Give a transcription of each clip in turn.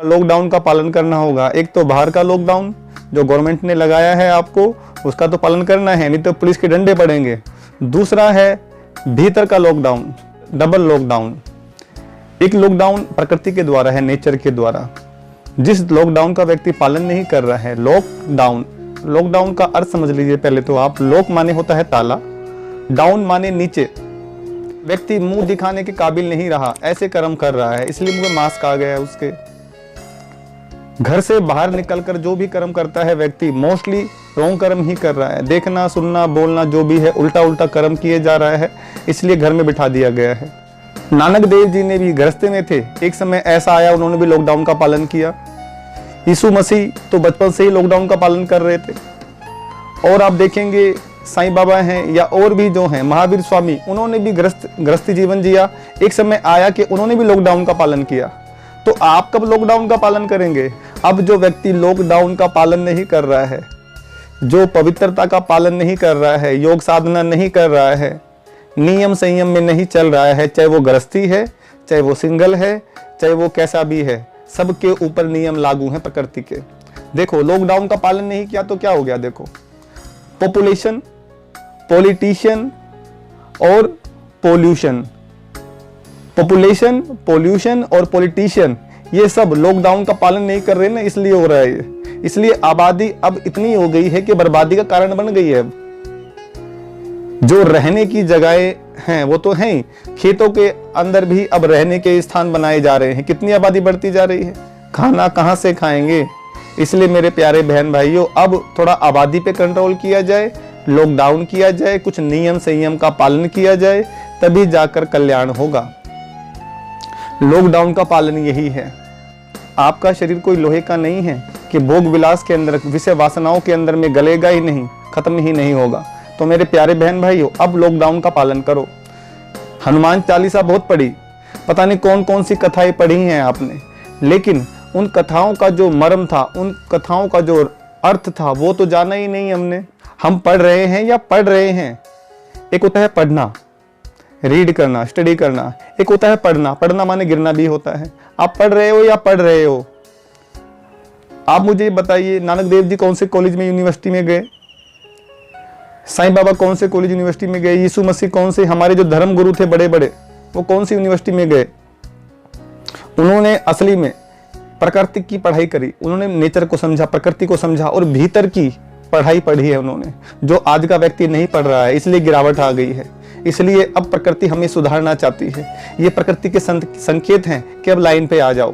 Lockdown का पालन करना होगा। एक तो बाहर का लॉकडाउन जो गवर्नमेंट ने लगाया है आपको, उसका तो पालन करना है, नहीं तो पुलिस के डंडे पड़ेंगे। दूसरा है भीतर का लॉकडाउन, डबल लॉकडाउन। एक लॉकडाउन प्रकृति के द्वारा है, नेचर के द्वारा। जिस लॉकडाउन का व्यक्ति पालन नहीं कर रहा है, लॉकडाउन का अर्थ समझ लीजिए पहले तो आप। लॉक माने होता है ताला, डाउन माने नीचे। व्यक्ति मुंह दिखाने के काबिल नहीं रहा, ऐसे कर्म कर रहा है, इसलिए मुझे मास्क आ गया है उसके। घर से बाहर निकलकर जो भी कर्म करता है व्यक्ति, मोस्टली रॉन्ग कर्म ही कर रहा है। देखना, सुनना, बोलना जो भी है, उल्टा उल्टा कर्म किए जा रहा है, इसलिए घर में बिठा दिया गया है। नानक देव जी ने भी गृहस्थी में थे, एक समय ऐसा आया उन्होंने भी लॉकडाउन का पालन किया। यीशु मसीह तो बचपन से ही लॉकडाउन का पालन कर रहे थे। और आप देखेंगे साईं बाबा हैं या और भी जो हैं, महावीर स्वामी, उन्होंने भी गृहस्थी जीवन जिया। एक समय आया कि उन्होंने भी लॉकडाउन का पालन किया। तो आप कब लॉकडाउन का पालन करेंगे? अब जो व्यक्ति लॉकडाउन का पालन नहीं कर रहा है, जो पवित्रता का पालन नहीं कर रहा है, योग साधना नहीं कर रहा है, नियम संयम में नहीं चल रहा है, चाहे वो गृहस्थी है, चाहे वो सिंगल है, चाहे वो कैसा भी है, सबके ऊपर नियम लागू हैं प्रकृति के। देखो, लॉकडाउन का पालन नहीं किया तो क्या हो गया? देखो, पॉपुलेशन, पॉलिटिशियन और पोल्यूशन। पॉपुलेशन, पोल्यूशन और पॉलिटिशियन, ये सब लॉकडाउन का पालन नहीं कर रहे ना, इसलिए हो रहा है ये। इसलिए आबादी अब इतनी हो गई है कि बर्बादी का कारण बन गई है। अब जो रहने की जगहें हैं वो तो हैं ही, खेतों के अंदर भी अब रहने के स्थान बनाए जा रहे हैं। कितनी आबादी बढ़ती जा रही है, खाना कहाँ से खाएंगे? इसलिए मेरे प्यारे बहन भाइयों, अब थोड़ा आबादी पे कंट्रोल किया जाए, लॉकडाउन किया जाए, कुछ नियम संयम का पालन किया जाए, तभी जाकर कल्याण होगा। लॉकडाउन का पालन यही है। आपका शरीर कोई लोहे का नहीं है कि भोग विलास के अंदर, विषय वासनाओं के अंदर में गलेगा ही नहीं, खत्म ही नहीं होगा। तो मेरे प्यारे बहन भाइयों, अब लॉकडाउन का पालन करो। हनुमान चालीसा बहुत पढ़ी, पता नहीं कौन कौन सी कथाएं पढ़ी हैं आपने, लेकिन उन कथाओं का जो मर्म था, उन कथाओं का जो अर्थ था, वो तो जाना ही नहीं हमने। हम पढ़ रहे हैं या पढ़ रहे हैं। एक होता है पढ़ना, रीड करना, स्टडी करना। एक होता है पढ़ना, पढ़ना माने गिरना भी होता है। आप पढ़ रहे हो या पढ़ रहे हो? आप मुझे बताइए, नानक देव जी कौन से कॉलेज में, यूनिवर्सिटी में गए? साईं बाबा कौन से कॉलेज यूनिवर्सिटी में गए? यीशु मसीह कौन से, हमारे जो धर्म गुरु थे बड़े बड़े, वो कौन सी यूनिवर्सिटी में गए? उन्होंने असली में प्रकृति की पढ़ाई करी, उन्होंने नेचर को समझा, प्रकृति को समझा, और भीतर की पढ़ाई पढ़ी है उन्होंने, जो आज का व्यक्ति नहीं पढ़ रहा है। इसलिए गिरावट आ गई है। इसलिए अब प्रकृति हमें सुधारना चाहती है। ये प्रकृति के संकेत हैं कि अब लाइन पे आ जाओ,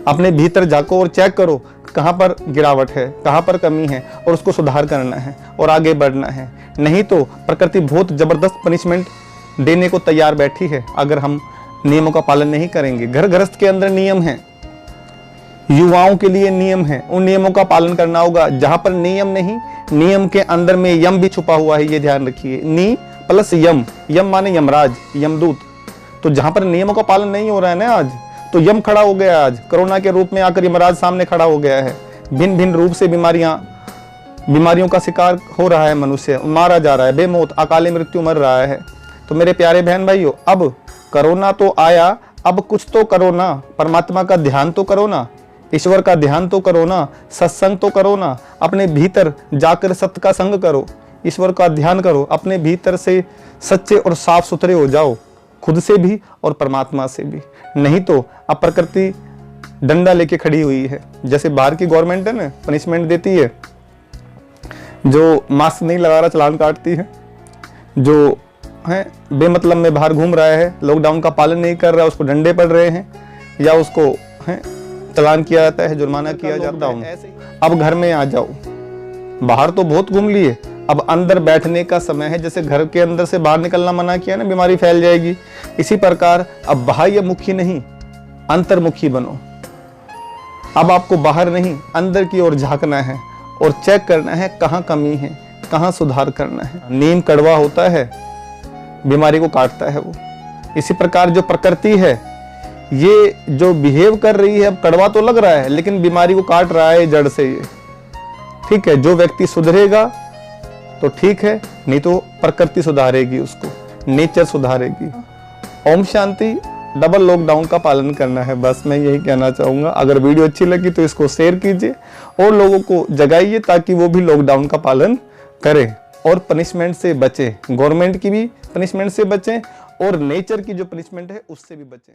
अपने भीतर झांको और चेक करो कहाँ पर गिरावट है, कहाँ पर कमी है, और उसको सुधार करना है और आगे बढ़ना है। नहीं तो प्रकृति बहुत जबरदस्त पनिशमेंट देने को तैयार बैठी है अगर हम नियमों का पालन नहीं करेंगे। घर गृहस्थ के अंदर नियम है, युवाओं के लिए नियम है, उन नियमों का पालन करना होगा। जहां पर नियम नहीं, नियम के अंदर में यम भी छुपा हुआ है, ये ध्यान रखिए। नी प्लस यम, यम माने यमराज, यमदूत। तो जहां पर नियमों का पालन नहीं हो रहा है ना आज, तो यम खड़ा हो गया। आज कोरोना के रूप में आकर यमराज सामने खड़ा हो गया है। भिन्न भिन्न रूप से बीमारियों का शिकार हो रहा है मनुष्य, मारा जा रहा है, बेमौत अकाले मृत्यु मर रहा है। तो मेरे प्यारे बहन भाइयों, अब कोरोना तो आया, अब कुछ तो करो ना, परमात्मा का ध्यान तो करो ना, ईश्वर का ध्यान तो करो ना, सत्संग तो करो ना, अपने भीतर जाकर सत्य का संग करो, ईश्वर का ध्यान करो, अपने भीतर से सच्चे और साफ सुथरे हो जाओ, खुद से भी और परमात्मा से भी। नहीं तो अब प्रकृति डंडा लेके खड़ी हुई है। जैसे बाहर की गवर्नमेंट है ना, पनिशमेंट देती है, जो मास्क नहीं लगा रहा चालान काटती है, जो है बेमतलब में बाहर घूम रहा है, लॉकडाउन का पालन नहीं कर रहा है, उसको डंडे पड़ रहे हैं या उसको है चालान किया जाता है, जुर्माना किया जाता है। अब घर में आ जाओ, बाहर तो बहुत घूम लिए, अब अंदर बैठने का समय है। जैसे घर के अंदर से बाहर निकलना मना किया ना, बीमारी फैल जाएगी, इसी प्रकार अब बाह्य मुखी नहीं, अंतर्मुखी बनो। अब आपको बाहर नहीं, अंदर की ओर झांकना है और चेक करना है कहाँ कमी है, कहाँ सुधार करना है। नीम कड़वा होता है, बीमारी को काटता है वो। इसी प्रकार जो प्रकृति है, ये जो बिहेव कर रही है, अब कड़वा तो लग रहा है लेकिन बीमारी को काट रहा है जड़ से ये। ठीक है, जो व्यक्ति सुधरेगा तो ठीक है, नहीं तो प्रकृति सुधारेगी उसको, nature सुधारेगी। Om Shanti, double lockdown का पालन करना है। बस मैं यही कहना चाहूँगा। अगर वीडियो अच्छी लगी तो इसको शेयर कीजिए और लोगों को जगाइए ताकि वो भी लॉकडाउन का पालन करें और पनिशमेंट से बचें। गवर्नमेंट की भी पनिशमेंट से बचें और नेचर की जो पनिशमेंट है उससे भी बचें।